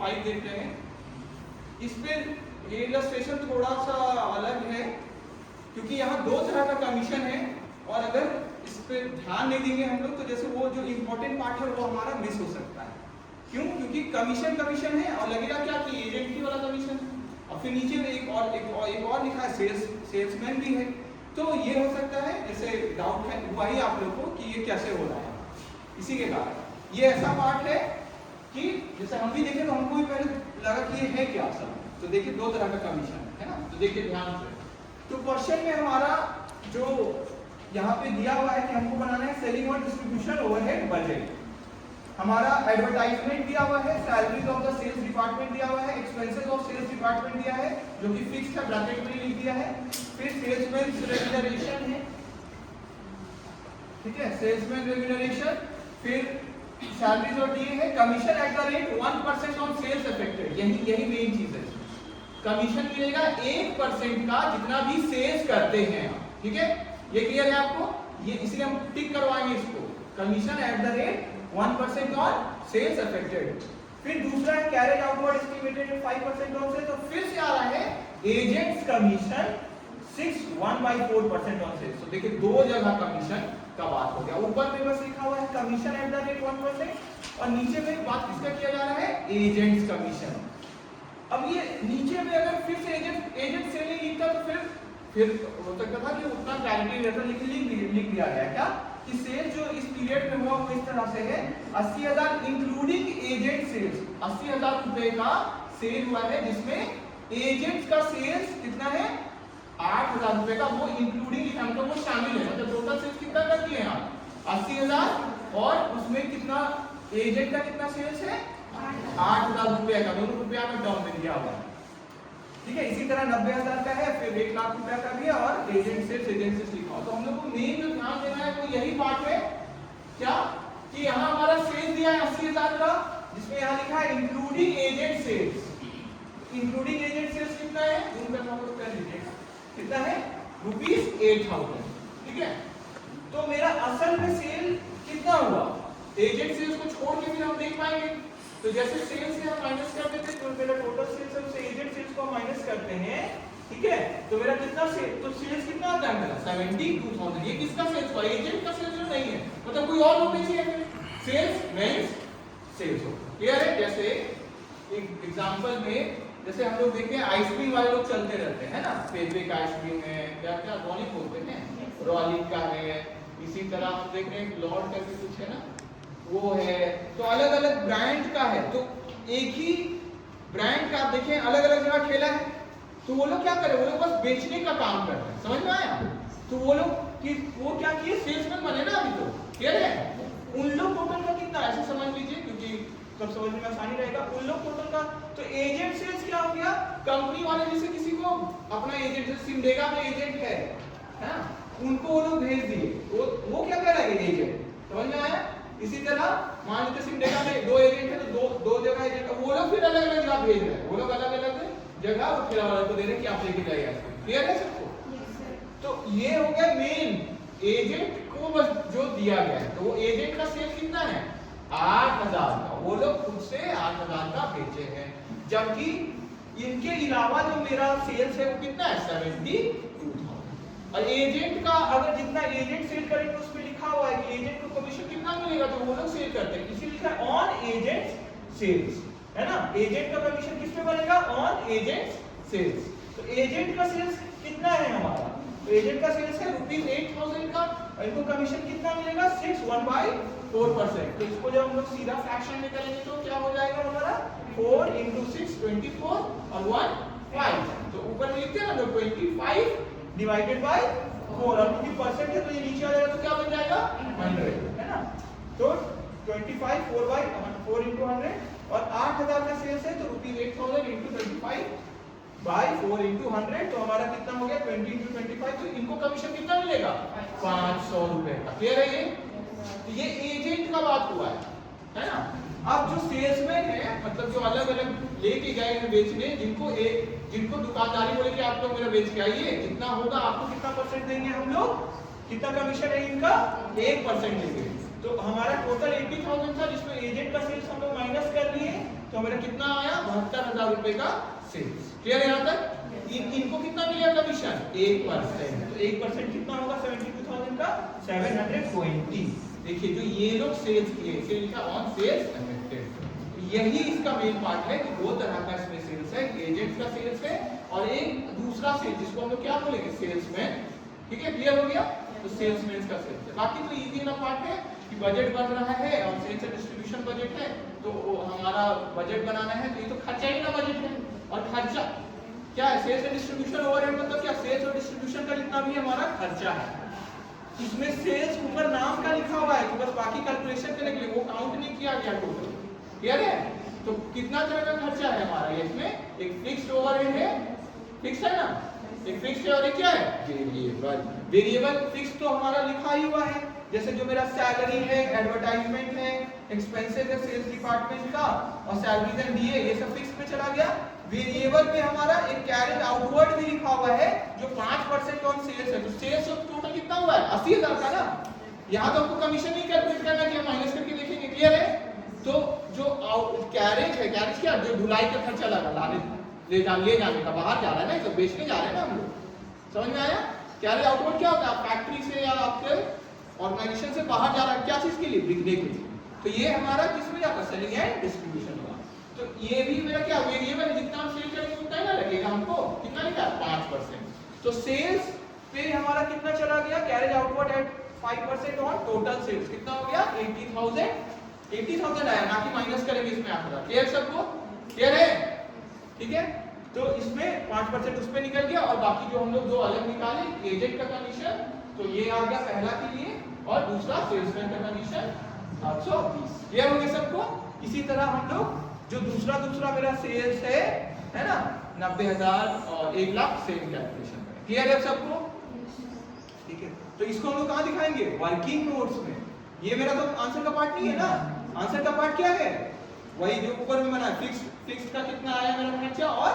5 देखते हैं। इस पे ये इलस्ट्रेशन थोड़ा सा अलग है क्योंकि यहाँ दो तरह का कमीशन है और अगर इस पे ध्यान नहीं देंगे हम लोग तो जैसे वो जो इम्पोर्टेंट पार्ट है वो हमारा मिस हो सकता है। क्यों? क्योंकि कमीशन कमीशन है और लगेगा क्या कि एजेंट ही वाला कमीशन है और फिर नीचे में एक और लिखा है सेल्समैन भी है। तो ये हो सकता है जैसे डाउट है हुआ ही आप लोग को कि ये कैसे हो रहा है। इसी के कारण ये ऐसा पार्ट है कि जैसे हम भी देखें तो हमको भी पहले लगा कि ये है क्या असल। तो देखिए दो तरह का कमीशन है ना, तो देखिए ध्यान से। तो क्वेश्चन में हमारा जो यहाँ पे दिया हुआ है कि हमको बनाना है सेलिंग और डिस्ट्रीब्यूशन ओवरहेड बजट। हमारा एडवर्टाइजमेंट दिया हुआ है, salaries of the sales department दिया हुआ है, एक्सपेंसेस ऑफ सेल्स डिपार्टमेंट दिया है जो कि फिक्स्ड है, ब्रैकेट में लिख दिया है। फिर सेल्समैन रेम्यूनरेशन है, ठीक है, सेल्समैन रेम्यूनरेशन। फिर सैलरीज और दिए है, commission at the rate 1% on sales affected, यही मेन चीज है। कमीशन मिलेगा 1% का जितना भी सेल्स करते हैं, ठीक है, ये क्लियर है आपको? ये इसलिए हम टिक करवाएंगे इसको, commission at the rate 1% on sales affected. फिर दूसरा है carriage outward estimated 5% on sales, तो फिर से आ रहा है एजेंट्स कमीशन 1/4% ऑन सेल्स। तो देखिए दो जगह कमीशन का बात हो गया। ऊपर में बस लिखा हुआ है कमीशन एट द रेट 1% और नीचे में बात किसका किया जा रहा है? Agents commission. अब ये नीचे में अगर फिर से एजेंट सेलिंग लिखता तो फिर हो सकता था कि उतना क्लैरिटी रहता, लिख दिया गया क्या कि सेल जो इस पीरियड में हुआ वो इस तरह से है 80,000 इंक्लूडिंग एजेंट सेल्स। 80,000 रुपए का सेल हुआ है जिसमें एजेंट्स का सेल्स कितना है? 8,000 रुपए का, वो इंक्लूडिंग लिखा मतलब वो शामिल है, मतलब टोटल सेल्स कितना कर दिए आप 80,000 और उसमें कितना एजेंट का कितना सेल्स है 8,000 रुपए का, दोनों रुपया में टर्म में दिया हुआ है, ठीक है। इसी तरह 90,000 का है, फिर 1 लाख रुपया का भी है और एजेंट सेल्स लिखा हो। तो हम लोग को मेन जो ध्यान देना है वो यही पार्ट है क्या कि यहाँ हमारा सेल्स दिया है 80,000 का जिसमें यहाँ लिखा है including agent sales. Including agent sales कितना है? कितना है? ₹8,000, ठीक है। तो मेरा असल में सेल कितना हुआ? एजेंट सेल्स को छोड़ के भी हम देख पाएंगे। तो जैसे सेल्स से हम माइनस कर देते हैं तो मेरा टोटल सेल्स है उससे एजेंट सेल्स को माइनस करते हैं, ठीक है। तो मेरा कितना सेल, तो सेल्स कितना आता है मेरा 72,000। ये किसका सेल्स हुआ? एजेंट का सेल्स जो नहीं है, मतलब कोई और लोग बेची है सेल्स मेंस सेल्स हो। क्लियर है? जैसे एक एग्जांपल में जैसे हम लोग देखते हैं आइसक्रीम वाले लोग चलते रहते हैं ना, पेपे का आइसक्रीम है, क्या क्या रॉलिक बोलते हैं, रॉलिक का है। इसी तरह हम देख रहे हैं लॉर्ड करके कुछ है ना, वो है। तो अलग अलग ब्रांड का है, तो एक ही ब्रांड का आप देखें अलग अलग जगह ठेला है, तो वो लोग क्या करें? वो लोग बस बेचने का काम कर रहे हैं, समझ में आया? तो वो क्या किए? सेल्समैन बने ना अभी, तो क्लियर है? उन लोग टोटल का कितना ऐसे समझ लीजिए क्योंकि सब समझने में आसानी रहेगा। उन लोग टोटल का तो एजेंट सेल्स क्या हो गया? कंपनी वाले जैसे किसी को अपना एजेंट, जैसे सिमडेगा में एजेंट है ना, उनको वो लोग भेज दिए, वो क्या कह रहा है? एजेंट, समझ में आया? इसी तरह मान लीजिए सिमडेगा में 2 एजेंट है तो दो जगह एजेंट, वो लोग फिर अलग अलग जगह भेज रहे हैं, वो लोग अलग अलग जगह वो ठेला वाले को दे रहे हैं कि आप लेके जाइए। क्लियर है सबको? तो ये हो गया मेन एजेंट को बस जो दिया गया है। तो वो एजेंट का सेल कितना है? 8,000 का, वो लोग खुद से 8,000 का बेचे हैं, जबकि इनके अलावा जो मेरा सेल्स है वो कितना है 72,000। और एजेंट का अगर जितना एजेंट सेल करेंगे उसमें लिखा हुआ है कि एजेंट को कमीशन कितना मिलेगा जो वो लोग सेल करते हैं, इसी लिखा है ऑन एजेंट सेल्स, है ना। एजेंट का कमीशन किस पे बनेगा? On agent sales. तो एजेंट का सेल्स कितना है हमारा? तो एजेंट का सेल्स है ₹8,000 का, इनको कमीशन कितना मिलेगा? 1/4%। तो इसको जब हम लोग सीधा फ्रैक्शन में करेंगे तो क्या हो जाएगा हमारा? 4 × 6 24 और 1 5। तो ऊपर में लिखते हैं ना 25 डिवाइडेड बाय 4, और क्योंकि परसेंट है तो ये नीचे आ जाएगा तो क्या बन जाएगा? 100, है ना। तो 25 4 × 100 और 8,000 का सेल्स है तो ₹8,000 × 25 बाय 4 × 100, तो हमारा कितना हो गया? 20 × 25। तो इनको कमीशन कितना मिलेगा? 500 रुपए का। क्लियर है? ये एजेंट का बात हुआ है ना। अब जो सेल्समैन है, मतलब जो अलग अलग लेके गए हैं बेचने, जिनको दुकानदारी बोले कि आप लोग मेरा बेच के आइए, कितना होगा आपको, कितना परसेंट देंगे हम लोग, कितना कमीशन है इनका? 1% देंगे। तो हमारा टोटल 80,000 था जिसमें एजेंट का सेल्स हम लोग माइनस कर लिए, तो मेरा कितना आया 72,000 रुपए का सेल्स। क्लियर है यहाँ तक? इनको कितना मिलेगा कमीशन 1%, तो 1% कितना होगा 72,000 का 720। देखिए जो ये लोग सेल्स किए, इसे लिखा ऑन सेल्स अफेक्टेड। यही इसका मेन पार्ट है कि दो तरह का इसमें सेल्स है, एजेंट का सेल्स है और एक दूसरा सेल्स जिसको हम लोग क्या बोलेंगे सेल्समैन। ठीक है, क्लियर हो गया? तो सेल्समैन का सेल्स है। बाकी तो इजी ना पार्ट है कि बजट बन रहा है और सेल्स एंड डिस्ट्रीब्यूशन बजट है, तो हमारा बजट बनाना है, तो ये तो खर्चा ही ना बजट है। और खर्चा क्या है? सेल्स एंड डिस्ट्रीब्यूशन ओवरहेड मतलब क्या? सेल्स और डिस्ट्रीब्यूशन का जितना भी हमारा खर्चा है, इसमें सेल्स ऊपर नाम का लिखा हुआ है, तो बस बाकी कैलकुलेशन करने के लिए वो काउंट नहीं किया गया टोटल। क्लियर है? तो कितना तरह का खर्चा है हमारा? इसमें एक फिक्स्ड ओवरहेड है, फिक्स है ना, एक फिक्स्ड है और एक क्या है वेरिएबल। वेरिएबल फिक्स तो हमारा लिखा ही हुआ है, जैसे जो मेरा सैलरी है, एडवर्टाइजमेंट है, एक्सपेंसेस है सेल्स डिपार्टमेंट का और सैलरीज एंड डीए, ये सब फिक्स पे चला गया। वेरिएबल पे हमारा एक कैरेज आउटवर्ड भी लिखा हुआ है जो 5% ऑन सेल्स है, तो सेल्स टोटल कितना हुआ है 80,000 का ना। यहाँ तो आपको कमीशन नहीं कैलकुलेट करना कि हम माइनस करके देखेंगे। क्लियर है? तो जो कैरेज है, कैरेज क्या जो ढुलाई का खर्चा लगा लाने ले जाने का, बाहर जा रहा है ना, तो बेचने जा रहे हैं ना हम लोग, समझ में आया? कैरेज आउटवर्ड क्या होता है? आप फैक्ट्री से या आपके ऑर्गेनाइजेशन से बाहर जा रहा है, क्या चीज के लिए? बिकने के लिए। तो ये हमारा किसमें जाता है? सेलिंग एंड डिस्ट्रीब्यूशन हुआ। तो ये भी मेरा क्या वेरिएबल है, जितना हम सेल करेंगे उतना ही ना लगेगा हमको। कितना लिखा है 5%। तो सेल्स पे हमारा कितना चला गया? Carriage outward at 5% on total sales कितना हो गया 80,000 आया, ना कि माइनस करेंगे इसमें आंकड़ा। क्लियर सबको? क्लियर है? ठीक है, तो इसमें 5% उस पे निकल गया और बाकी जो हम लोग दो अलग निकाले, एजेंट का कमीशन, तो ये आ गया पहला के लिए और दूसरा सेल्समैन का कमीशन 720। क्लियर हो गया सबको? इसी तरह हम लोग जो दूसरा मेरा सेल्स है ना 90,000 और 1 लाख सेम कैलकुलेशन करें। क्लियर है सबको? ठीक है, तो इसको हम लोग कहाँ दिखाएंगे? वर्किंग नोट्स में। ये मेरा तो आंसर का पार्ट नहीं है ना। आंसर का पार्ट क्या है? वही जो ऊपर में बना है, फिक्स का कितना आया मेरा खर्चा और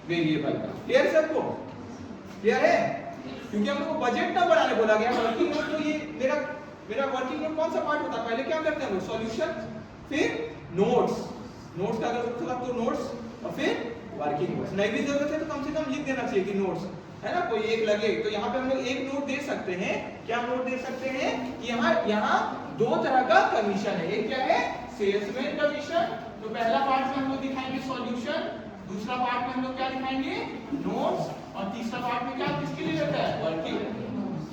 वेरिएबल का। क्लियर सबको? क्लियर है? क्योंकि हम लोग को बजट ना बनाने बोला गया। वर्किंग नोट तो ये मेरा वर्किंग नोट कौन सा पार्ट होता है? पहले क्या करते हैं हम लोग? सॉल्यूशन, फिर नोट्स का अगर मतलब तो नोट्स और फिर वर्किंग नोट्स। नहीं भी जरूरत है तो कम से कम लिख देना चाहिए कि नोट्स है ना, कोई एक लगे। तो यहाँ पे हम लोग एक नोट दे सकते हैं। क्या नोट दे सकते हैं कि यहाँ दो तरह का कमीशन है। एक क्या है? Salesman commission. तो पहला पार्ट में हम लोग दिखाएंगे सॉल्यूशन, दूसरा पार्ट में हम लोग क्या दिखाएंगे? नोट्स, और तीसरा पार्ट में क्या किसके लिए रहता है? वर्किंग।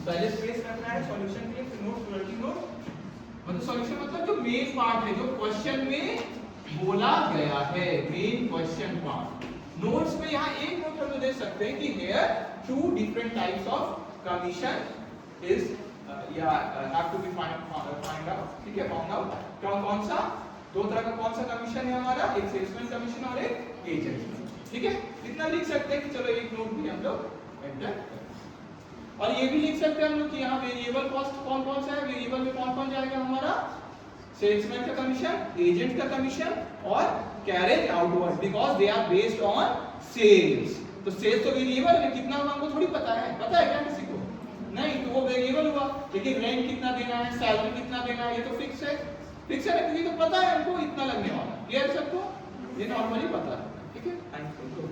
पहले स्पेस रखना है सॉल्यूशन के लिए, फिर नोट्स, वर्किंग नोट। मतलब सॉल्यूशन मतलब जो मेन पार्ट है, जो क्वेश्चन में बोला गया है, मेन क्वेश्चन पार्ट। नोट्स में यहाँ एक नोट हम लोग दे सकते हैं कि here 2 different types of commission is have to be find out. ठीक है, फाउंड आउट। कौन सा? दो तरह का कौन सा कमीशन है हमारा? एक सेल्समैन कमीशन और एक एजेंट। ठीक है, इतना लिख सकते हैं कि चलो एक नोट भी हम लोग एंटर करें। और ये भी लिख सकते हैं हम लोग कि यहाँ वेरिएबल कॉस्ट कौन कौन सा है? वेरिएबल में कौन कौन जाएगा हमारा? सेल्समैन का कमीशन, एजेंट का कमीशन और carriage outward, because they are based on sales. तो सेल्स तो वेरिएबल है, कितना होगा हमको थोड़ी पता है। पता है क्या किसी को? नहीं, तो वो वेरिएबल हुआ। लेकिन रेंट कितना देना है, सैलरी कितना देना है, ये तो फिक्स है। फिक्स है ना, क्योंकि तो पता है हमको इतना लगने वाला। क्लियर सबको? ये नॉर्मली पता है। ठीक है, थैंक यू।